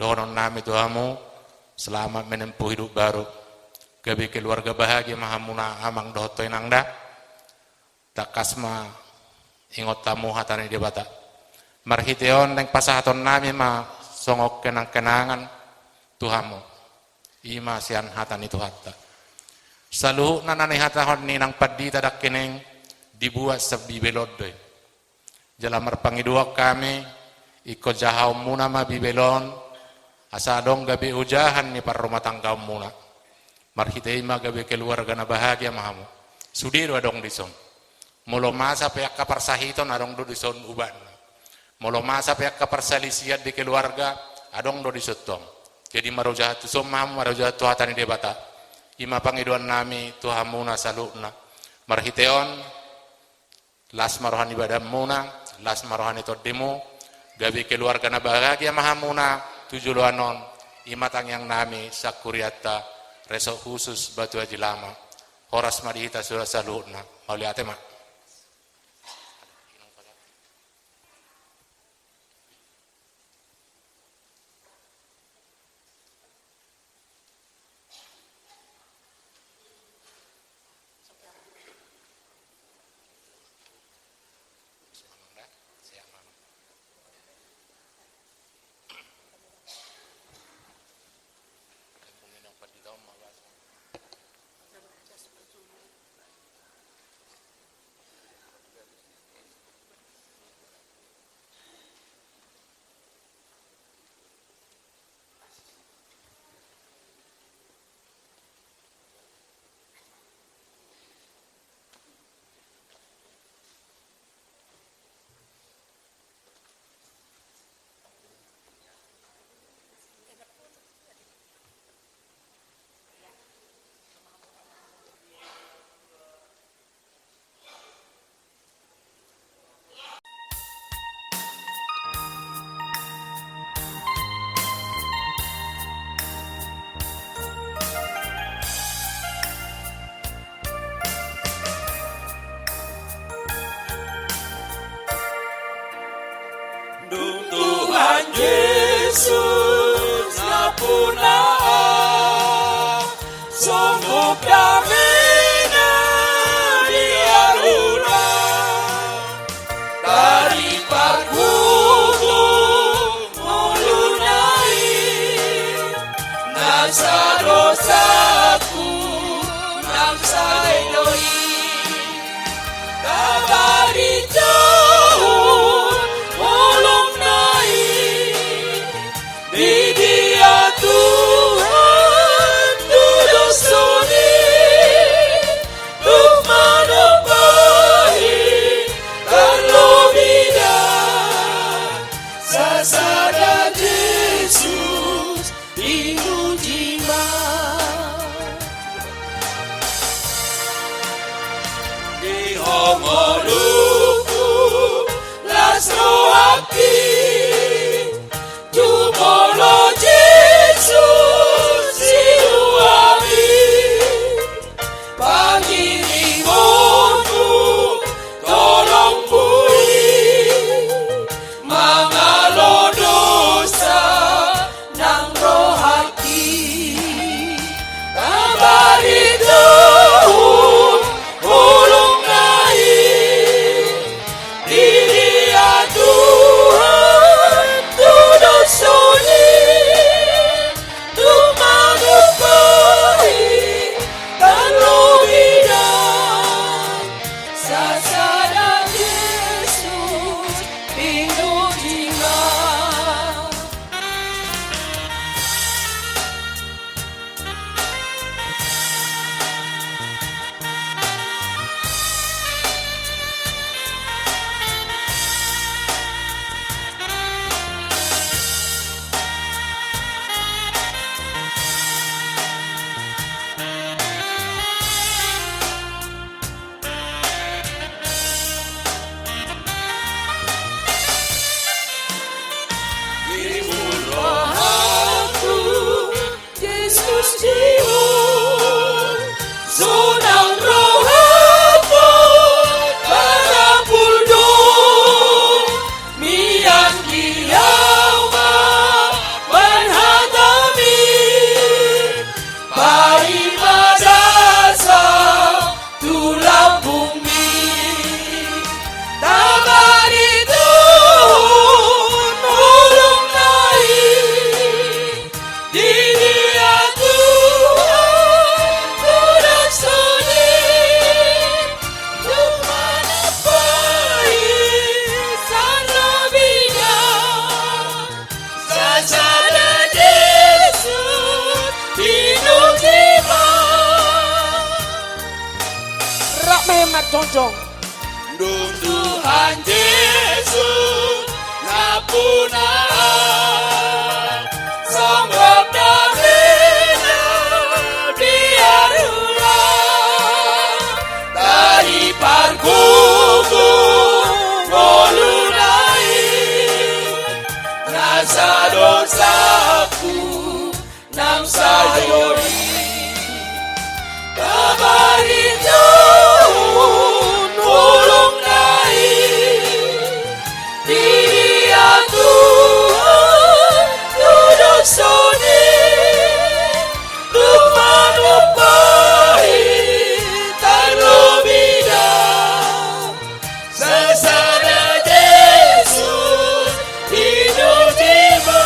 donon nami Tuhamu selamat menempuh hidup baru gabi keluarga bahagia mahamuna amang dohoto inangda takasma ingot tamu hatani di bata marhiteon neng pasahaton nami ma songok kenang-kenangan Tuhamu ima sian hatani tu hatta saluh nanani hatahon ni nang padi tadak keneng dibuat sebi belodoi jalamar pangidua kami iko jahau muna ma bibelon asadong gabi ujahan ni par rumah tangga muna marhitei ma gabi keluarga na bahagia mahamu sudiru adong dison molo masa pihak kapar sahiton adong do dison uban molo masa pihak kapar salisiat di keluarga adong do disotong jadi marojahat tu somahamu marojahat tu hatani debata ima pangiduan nami Tuhamuna salukna marhiteon las marohan ibadah muna las marohan itu demo gabi keluarga na bahagia mahamuna tujuluanon imatang yang nami sakuriata resok khusus batu haji lama horas madihita sudah salukna mau lihat mak Tuhan Yesus ngapunaa sungguh damina diaruna dari panggung mulunai nasa dosaku nang saidoi todong. Dung Tuhan Yesus ngapunaan sanggup darinya biar ulang dari parkuku molunai rasa dosaku nang sayori kabari tolong naik dia Tuhan duduk soni rumah lupai terlebih dah sesana Yesus hidup jiwa.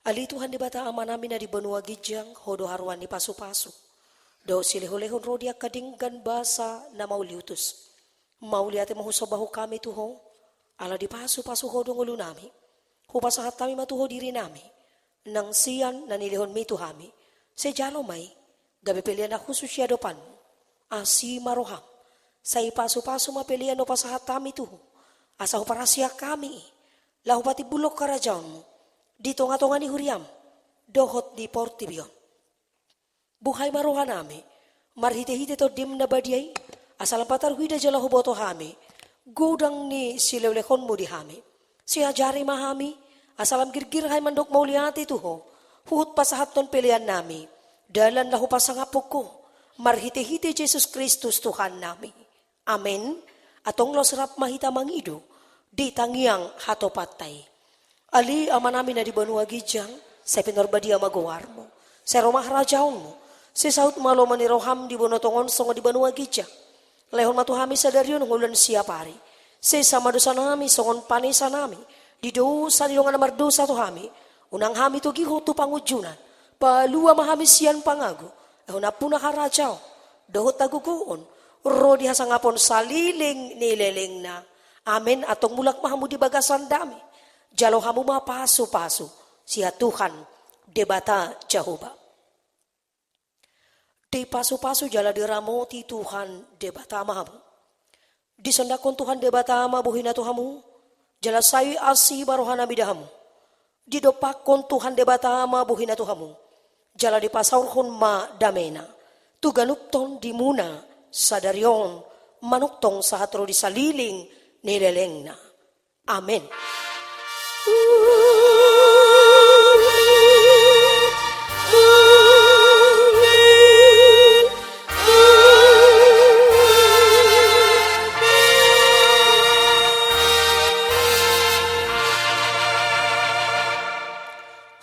Ali Tuhan di bata amanami na di benua gijang hodo haruan di pasu-pasu. Do silihulehon rodia kadinggan basa na mauliutus. Mauliate mahusobahu kami tuho. Ala di pasu-pasu hodo ngulu nami. Hupasahat kami matuho diri nami. Nang siyan na nilihon mi tuhami. Sejalo may. Gabi pilihan na khusus siya dopan. Asi maroham. Sa ipasu-pasu mapilihan no pasahat kami tuho. Asa huparasya kami. Lahu pati bulok karajaon mo. Dito nga tonga ni Huriam, dohot di Portibion. Buhay maruha nami, marhite-hite to dim na badiyay, asal patar huida jala huboto hami, gudang ni silewlekon mo di hami. Siya jari mahami, asalam girgir hay mandok mauliati tuho, huhut pasahat ton pilihan nami, dalan lahu pasangapok ko, marhite-hite Jesus Kristus Tuhan nami. Amen. Atong lo serap mahita mangido, di tangiang hatopatay. Ali ama namin na di banua gijang, sa pinorbadia magawar mo, sa rumah rajaon mo, sa saut maloman ni Roham di bonotongon songo di banua gijang, lehon matuhami sa daryon ngulan siya pari, sa sama dosa nami songon panisa nami, di dosa nilongan na mardosa to hami, unang hami to giho to pangujunan, palua mahami siyan pangago, ehon na puna karajaw, dohot taguguon, rodi hasangapon saliling nileleng na, amen atong mulak mahamu di bagasan dami, jalo hamu mapaso-paso siya Tuhan debata Jehovah. Di paso-paso jala diramoti Tuhan debata mahamu. Di sandakon Tuhan debata mabuhin na Tuhamu. Jala sayu asi barohan abidahamu. Di dopakon Tuhan debata mabuhin na Tuhamu. Jala di pasaurhon ma damena. Tuganupton di muna sa daryon manuktong sa hatro di saliling nileleng na. Amen.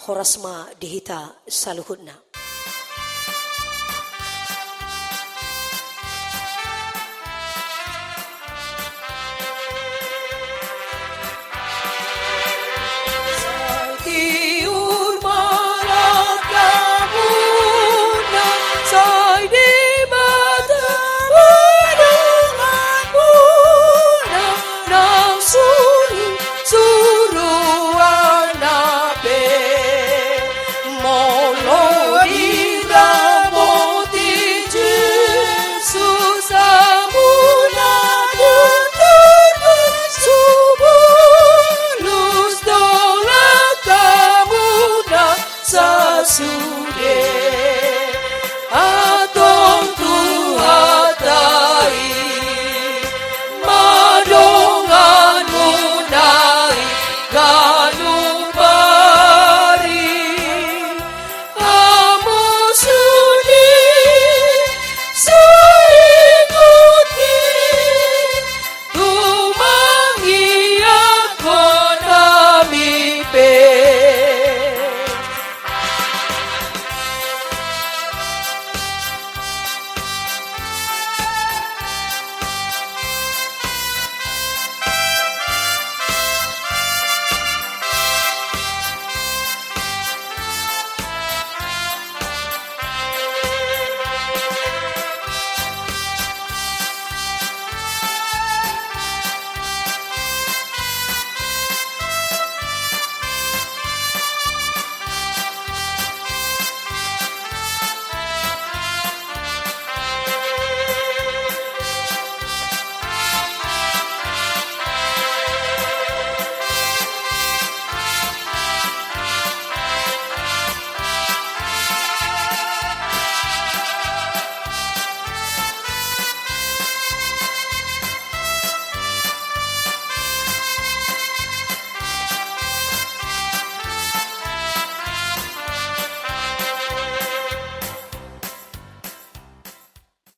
Horasma dihita saluhudna.